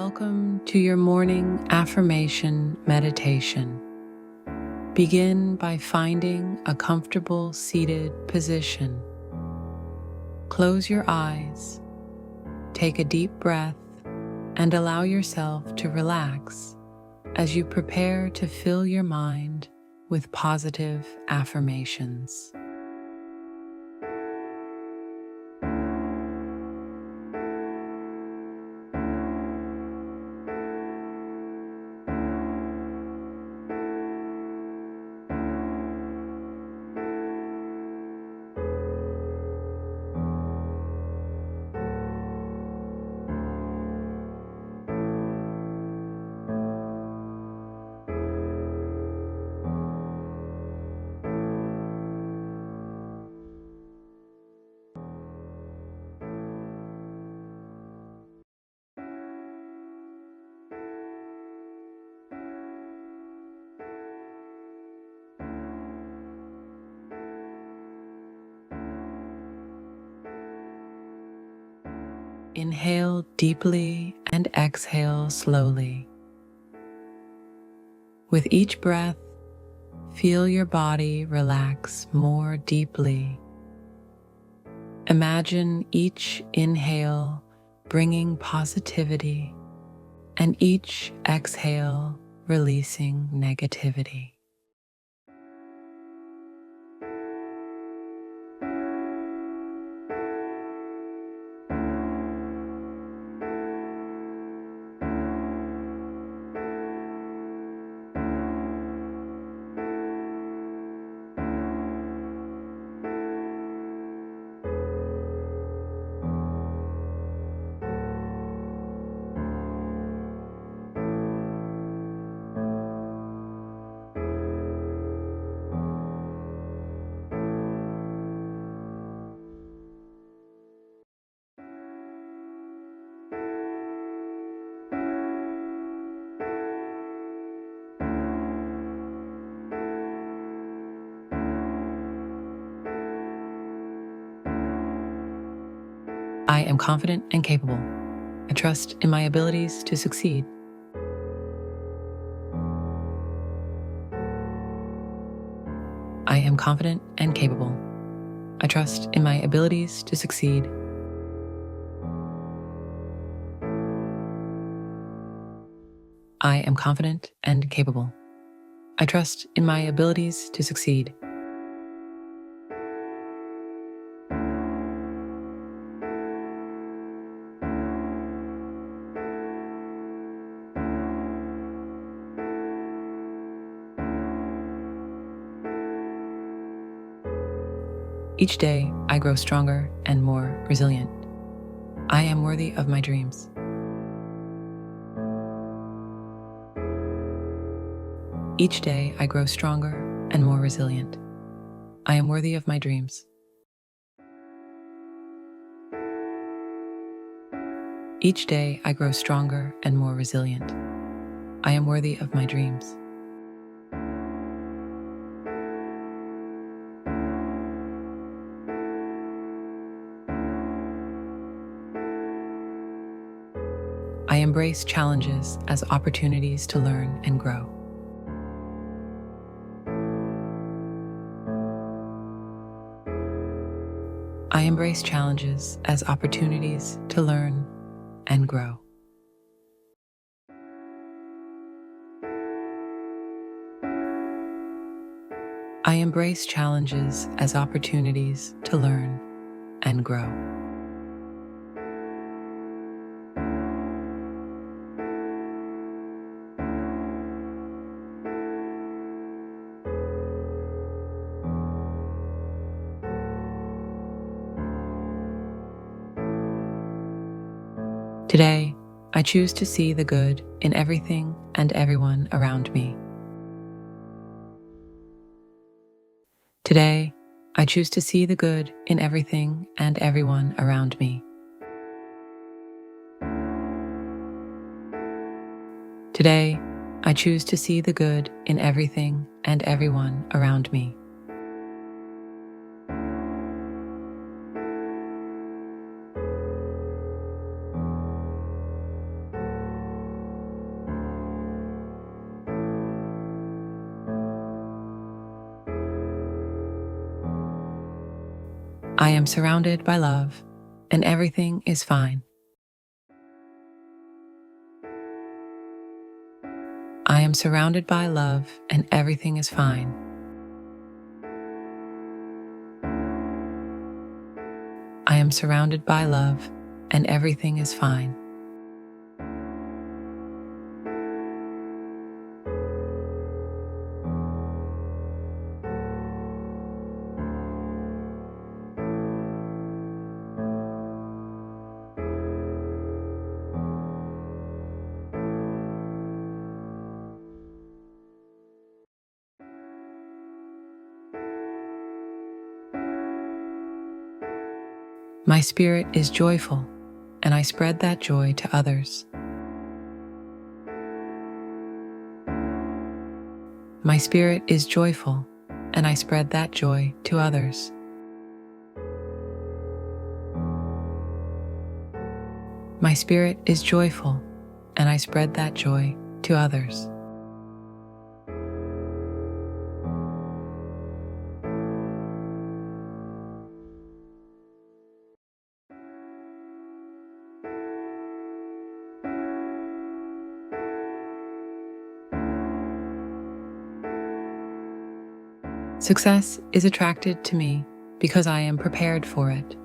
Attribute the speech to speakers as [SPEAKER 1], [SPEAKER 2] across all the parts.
[SPEAKER 1] Welcome to your morning affirmation meditation. Begin by finding a comfortable seated position. Close your eyes, take a deep breath, and allow yourself to relax as you prepare to fill your mind with positive affirmations. Inhale deeply and exhale slowly. With each breath, feel your body relax more deeply. Imagine each inhale bringing positivity and each exhale releasing negativity. I am confident and capable. I trust in my abilities to succeed. I am confident and capable. I trust in my abilities to succeed. I am confident and capable. I trust in my abilities to succeed. Each day, I grow stronger and more resilient. I am worthy of my dreams. Each day, I grow stronger and more resilient. I am worthy of my dreams. Each day, I grow stronger and more resilient. I am worthy of my dreams. I embrace challenges as opportunities to learn and grow. I embrace challenges as opportunities to learn and grow. I embrace challenges as opportunities to learn and grow. Today, I choose to see the good in everything and everyone around me. Today, I choose to see the good in everything and everyone around me. Today, I choose to see the good in everything and everyone around me. I am surrounded by love, and everything is fine. I am surrounded by love, and everything is fine. I am surrounded by love, and everything is fine. My spirit is joyful, and I spread that joy to others. My spirit is joyful, and I spread that joy to others. My spirit is joyful, and I spread that joy to others. Success is attracted to me because I am prepared for it.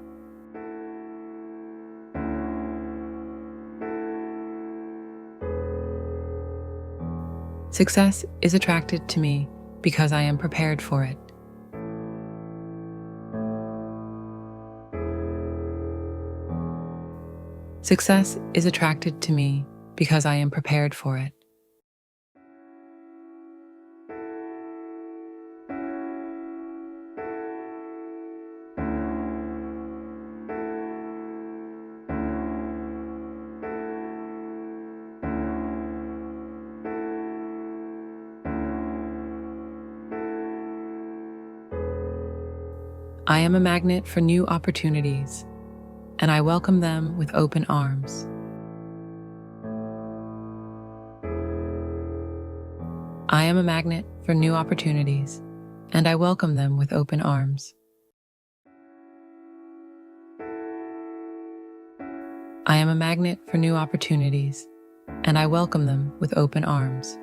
[SPEAKER 1] Success is attracted to me because I am prepared for it. Success is attracted to me because I am prepared for it. I am a magnet for new opportunities, and I welcome them with open arms. I am a magnet for new opportunities, and I welcome them with open arms. I am a magnet for new opportunities, and I welcome them with open arms.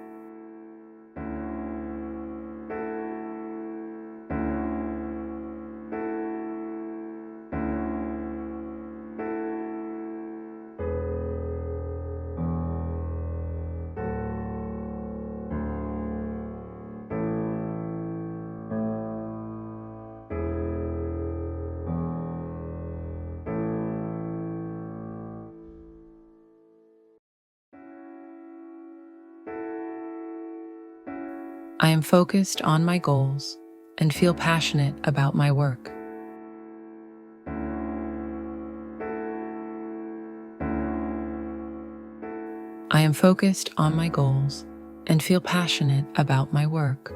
[SPEAKER 1] I am focused on my goals and feel passionate about my work. I am focused on my goals and feel passionate about my work.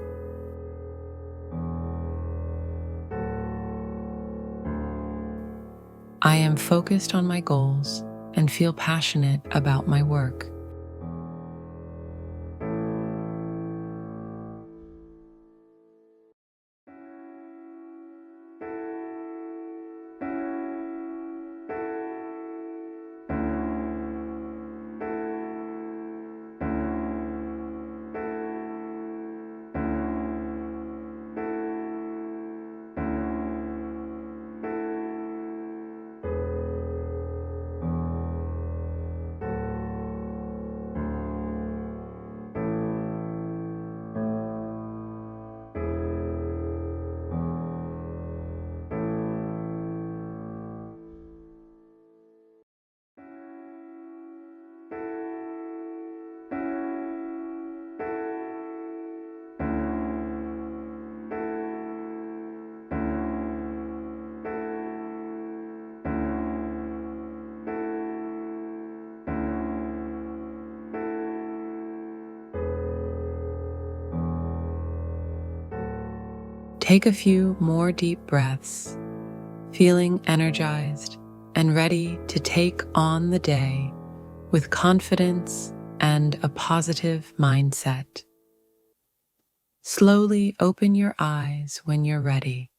[SPEAKER 1] I am focused on my goals and feel passionate about my work. Take a few more deep breaths, feeling energized and ready to take on the day with confidence and a positive mindset. Slowly open your eyes when you're ready.